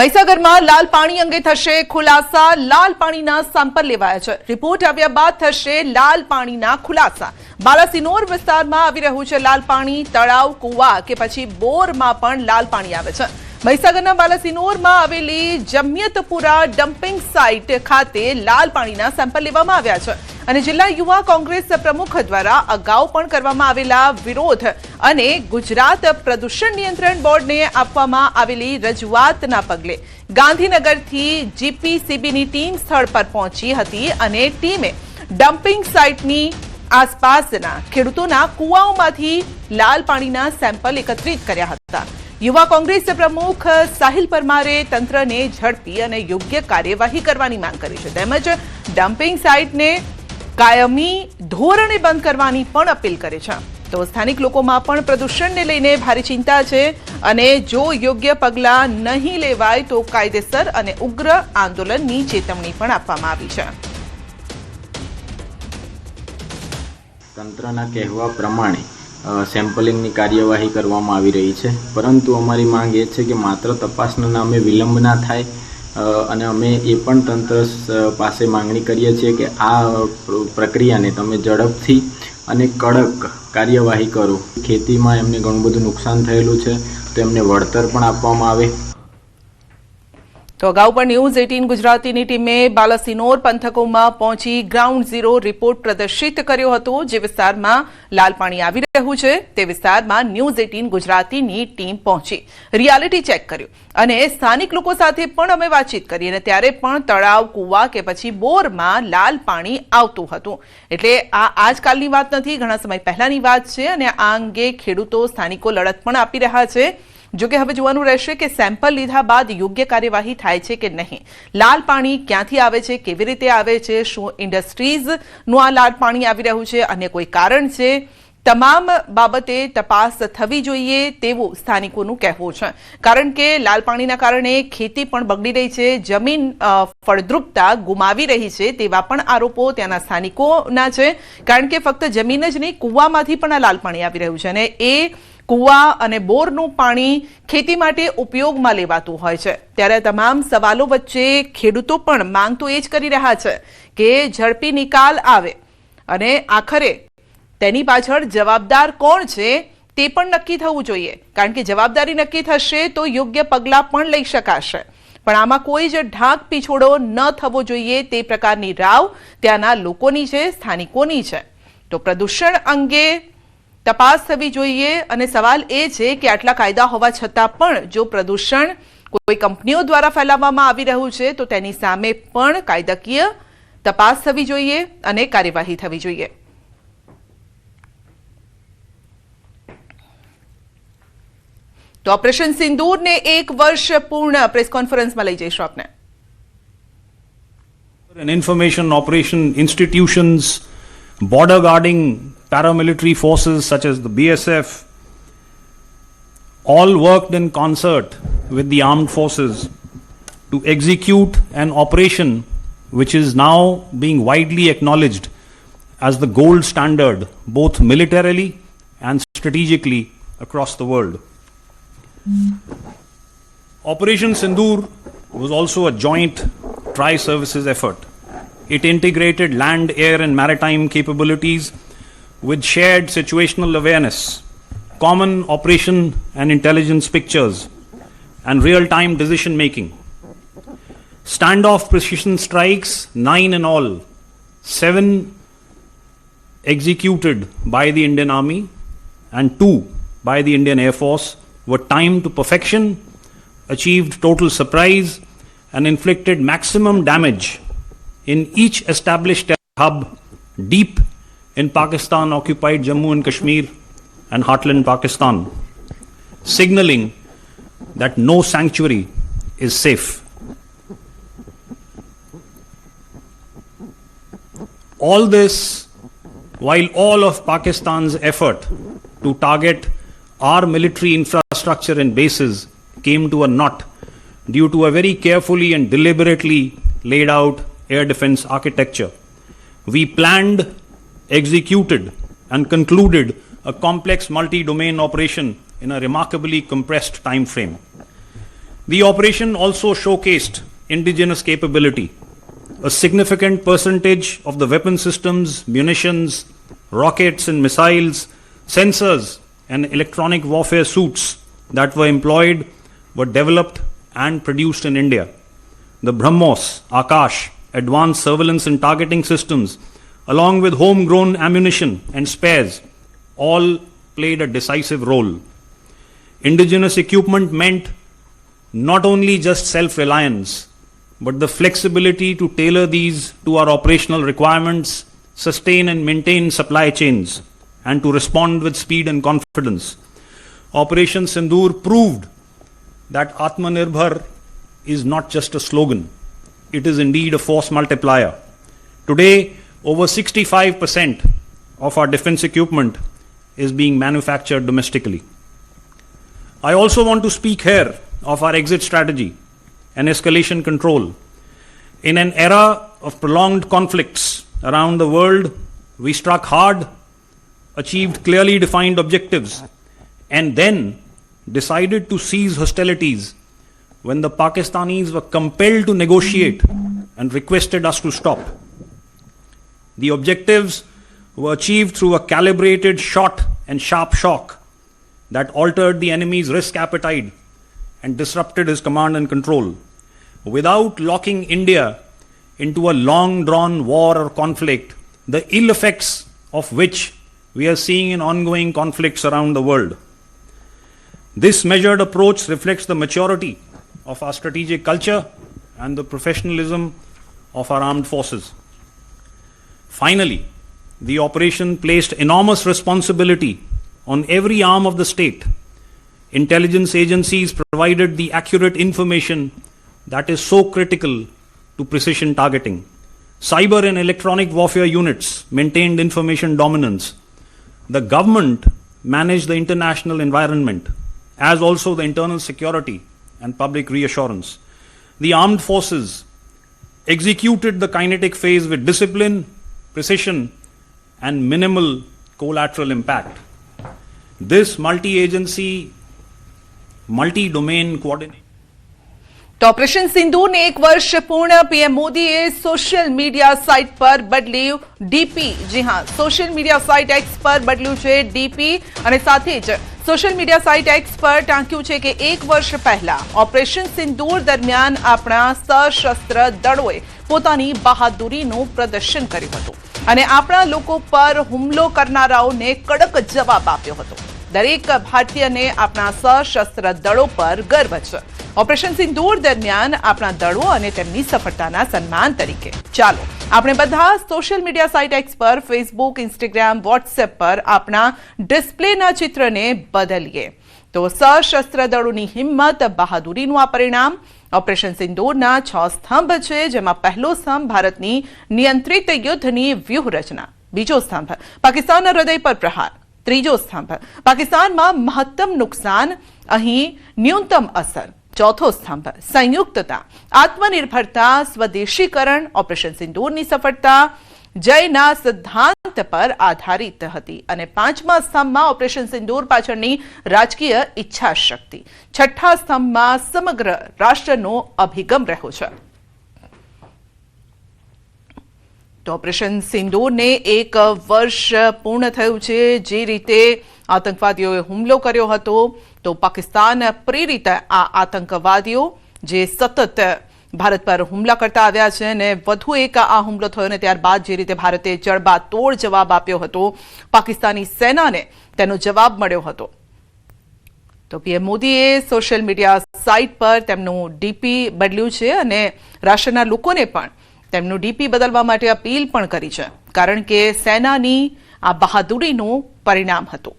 મહીસાગરમાં લાલ પાણી અંગે થશે ખુલાસા. લાલ પાણીના સેમ્પલ લેવાયા છે. રિપોર્ટ આવ્યા બાદ થશે લાલ પાણીના ખુલાસા. બાલાસિનોર વિસ્તારમાં આવી રહ્યું છે લાલ પાણી. તળાવ, કુવા કે પછી બોરમાં પણ લાલ પાણી આવે છે. મહીસાગરના બાલાસિનોરમાં આવેલી જમિયતપુરા ડમ્પિંગ સાઇટ ખાતે લાલ પાણીના સેમ્પલ લેવામાં આવ્યા છે અને જિલ્લા યુવા કોંગ્રેસ પ્રમુખ દ્વારા અગાઉ પણ કરવામાં આવેલા વિરોધ અને ગુજરાત પ્રદૂષણ નિયંત્રણ બોર્ડને આપવામાં આવેલી રજૂઆતના પગલે ગાંધીનગરથી જીપીસીબીની ટીમ સ્થળ પર પહોંચી હતી અને ટીમે ડમ્પિંગ સાઇટની આસપાસના ખેડૂતોના કુવાઓમાંથી લાલ પાણીના સેમ્પલ એકત્રિત કર્યા હતા. યુવા કોંગ્રેસ પ્રમુખ સાહિલ પરમારે તંત્રને ઝડપી અને યોગ્ય કાર્યવાહી કરવાની માંગ કરી છે તેમજ ડમ્પિંગ સાઇટને કાયમી ધોરણે બંધ કરવાની પણ અપીલ કરી છે. તો સ્થાનિક લોકોમાં પણ પ્રદૂષણને લઈને ભારે ચિંતા છે અને જો યોગ્ય પગલાં નહીં લેવાય તો કાયદેસર અને ઉગ્ર આંદોલનની ચેતવણી પણ આપવામાં આવી છે. તંત્રના કહેવા પ્રમાણે સેમ્પલિંગની કાર્યવાહી કરવામાં આવી રહી છે, પરંતુ અમારી માંગ એ છે કે માત્ર તપાસના નામે વિલંબ ના થાય અને અમે એ પણ તંત્ર પાસે માંગણી કરીએ છીએ કે આ પ્રક્રિયાને તમે ઝડપથી અને કડક કાર્યવાહી કરો. ખેતીમાં એમને ઘણું બધું નુકસાન થયેલું છે તો એમને વળતર પણ આપવામાં આવે. તો અગાઉ પણ News18 ગુજરાતીની ટીમે બાલાસિનોર પંથકોમાં પહોંચી ગ્રાઉન્ડ ઝીરો રિપોર્ટ પ્રદર્શિત કર્યો હતો. જે વિસ્તારમાં લાલ પાણી આવી રહ્યું છે તે વિસ્તારમાં News18 ગુજરાતીની ટીમ પહોંચી રિયાલિટી ચેક કર્યું અને સ્થાનિક લોકો સાથે પણ અમે વાતચીત કરી અને ત્યારે પણ તળાવ, કુવા કે પછી બોરમાં લાલ પાણી આવતું હતું. એટલે આ આજકાલની વાત નથી, ઘણા સમય પહેલાની વાત છે અને આ અંગે ખેડૂતો, સ્થાનિકો લડત પણ આપી રહ્યા છે. જોકે હવે જોવાનું રહેશે કે સેમ્પલ લીધા બાદ યોગ્ય કાર્યવાહી થાય છે કે નહીં. લાલ પાણી ક્યાંથી આવે છે, કેવી રીતે આવે છે, શું ઇન્ડસ્ટ્રીઝનું આ લાલ પાણી આવી રહ્યું છે, અન્ય કોઈ કારણ છે, તમામ બાબતે તપાસ થવી જોઈએ તેવું સ્થાનિકોનું કહેવું છે. કારણ કે લાલ પાણીના કારણે ખેતી પણ બગડી રહી છે, જમીન ફળદ્રુપતા ગુમાવી રહી છે તેવા પણ આરોપો ત્યાંના સ્થાનિકોના છે. કારણ કે ફક્ત જમીન જ નહીં, કુવામાંથી પણ આ લાલ પાણી આવી રહ્યું છે અને એ કુવા અને બોરનું પાણી ખેતી માટે ઉપયોગમાં લેવાતું હોય છે. ત્યારે તમામ સવાલો વચ્ચે ખેડૂતો પણ માંગ તો એ જ કરી રહ્યા છે કે ઝડપી નિકાલ આવે અને આખરે તેની પાછળ જવાબદાર કોણ છે તે પણ નક્કી થવું જોઈએ. કારણ કે જવાબદારી નક્કી થશે તો યોગ્ય પગલાં પણ લઈ શકાશે. પણ આમાં કોઈ જ ઢાંક પીછોડો ન થવો જોઈએ તે પ્રકારની રાવ ત્યાંના લોકોની છે, સ્થાનિકોની છે. તો પ્રદૂષણ અંગે તપાસ થવી જોઈએ અને સવાલ એ છે કે આટલા કાયદા હોવા છતાં પણ જો પ્રદૂષણ કોઈ કંપનીઓ દ્વારા ફેલાવવામાં આવી રહ્યું છે તો તેની સામે પણ કાયદાકીય તપાસ થવી જોઈએ અને કાર્યવાહી થવી જોઈએ. તો ઓપરેશન સિંદૂરને 1 વર્ષ પૂર્ણ પ્રેસ કોન્ફરન્સમાં લઈ જઈશું આપને. An information operation institutions, border guarding paramilitary forces such as the BSF, all worked in concert with the armed forces to execute an operation which is now being widely acknowledged as the gold standard both militarily and strategically across the world. Operation Sindoor was also a joint tri-services effort. It integrated land, air and maritime capabilities with shared situational awareness, common operation and intelligence pictures, and real-time decision making. Standoff precision strikes, 9 in all, 7 executed by the Indian Army and 2 by the Indian Air Force, were timed to perfection, achieved total surprise, and inflicted maximum damage in each established hub deep in Pakistan-occupied Jammu and Kashmir and heartland Pakistan, signaling that no sanctuary is safe. All this while all of Pakistan's effort to target our military infrastructure and bases came to a knot due to a very carefully and deliberately laid out air defense architecture. We planned, executed and concluded a complex multi-domain operation in a remarkably compressed time frame. The operation also showcased indigenous capability. A significant percentage of the weapon systems, munitions, rockets and missiles, sensors and electronic warfare suits that were employed were developed and produced in India. The BrahMos, Akash, advanced surveillance and targeting systems, along with homegrown ammunition and spares, all played a decisive role. Indigenous equipment meant not only just self-reliance, but the flexibility to tailor these to our operational requirements, sustain and maintain supply chains, and to respond with speed and confidence. Operation Sindoor proved that Atmanirbhar is not just a slogan, it is indeed a force multiplier. Today, over 65% of our defense equipment is being manufactured domestically. I also want to speak here of our exit strategy and escalation control. In an era of prolonged conflicts around the world, we struck hard, achieved clearly defined objectives, and then decided to cease hostilities when the Pakistanis were compelled to negotiate and requested us to stop. The objectives were achieved through a calibrated shot and sharp shock that altered the enemy's risk appetite and disrupted his command and control, without locking India into a long-drawn war or conflict, the ill effects of which we are seeing in ongoing conflicts around the world. This measured approach reflects the maturity of our strategic culture and the professionalism of our armed forces. Finally, the operation placed enormous responsibility on every arm of the state. Intelligence agencies provided the accurate information that is so critical to precision targeting. Cyber and electronic warfare units maintained information dominance. The government managed the international environment, as also the internal security and public reassurance. The armed forces executed the kinetic phase with discipline, precision, and minimal collateral impact. This multi-agency, multi-domain coordination. તો operation સિંદૂરને 1 વર્ષ પૂર્ણ PM મોદીએ social media site પર બદલ્યું DP. જી હા, social media site x પર બદલ્યું છે ડીપી અને સાથે જ સોશિયલ મીડિયા સાઇટ એક્સ પર ટાંક્યું છે કે 1 વર્ષ પહેલા ઓપરેશન સિંદૂર દરમિયાન આપણા સશસ્ત્ર દળોએ પોતાની બહાદુરીનું પ્રદર્શન કર્યું હતું અને આપણા લોકો પર હુમલો કરનારાઓને કડક જવાબ આપ્યો હતો. દરેક ભારતીયને આપણા સશસ્ત્ર દળો પર ગર્વ છે. ઓપરેશન સિંદૂર દરમિયાન આપણા દળો અને તેમની સફળતાના સન્માન તરીકે ચાલો આપણે બધા સોશિયલ મીડિયા સાઇટ એક્સ પર, ફેસબુક, ઇન્સ્ટાગ્રામ, વોટ્સએપ પર આપણા ડિસ્પ્લેના ચિત્રને બદલીએ. તો સશસ્ત્ર દળોની હિંમત, બહાદુરીનું આ પરિણામ. ઓપરેશન સિંદૂરના 6 સ્તંભ છે, જેમાં પહેલો સ્તંભ ભારતની નિયંત્રિત યુદ્ધની વ્યૂહરચના, બીજો સ્તંભ પાકિસ્તાનના હૃદય પર પ્રહાર, ત્રીજો સ્તંભ પાકિસ્તાનમાં મહત્તમ નુકસાન, અહીં ન્યૂનતમ અસર, ચોથો સ્તંભ સંયુક્તતા, આત્મનિર્ભરતા, સ્વદેશીકરણ. ઓપરેશન સિંદૂરની સફળતા જયના સિદ્ધાંત પર આધારિત હતી અને પાંચમા સ્તંભમાં ઓપરેશન સિંદૂર પાછળની રાજકીય ઈચ્છાશક્તિ, છઠ્ઠા સ્તંભમાં સમગ્ર રાષ્ટ્રનો અભિગમ રહ્યો છે. તો ઓપરેશન સિંદૂરને 1 વર્ષ પૂર્ણ થયું છે. જે રીતે આતંકવાદીઓએ હુમલો કર્યો હતો, તો પાકિસ્તાન પ્રેરિત આ આતંકવાદીઓ જે સતત ભારત પર હુમલા કરતા આવ્યા છે અને વધુ એક આ હુમલો થયો અને ત્યારબાદ જે રીતે ભારતે જડબાતોડ જવાબ આપ્યો હતો, પાકિસ્તાની સેનાને તેનો જવાબ મળ્યો હતો. તો પીએમ મોદીએ સોશિયલ મીડિયા સાઇટ પર તેમનું ડીપી બદલ્યું છે અને રાષ્ટ્રના લોકોને પણ તેમનું ડીપી બદલવા માટે અપીલ પણ કરી છે, કારણ કે સેનાની આ બહાદુરીનું પરિણામ હતું.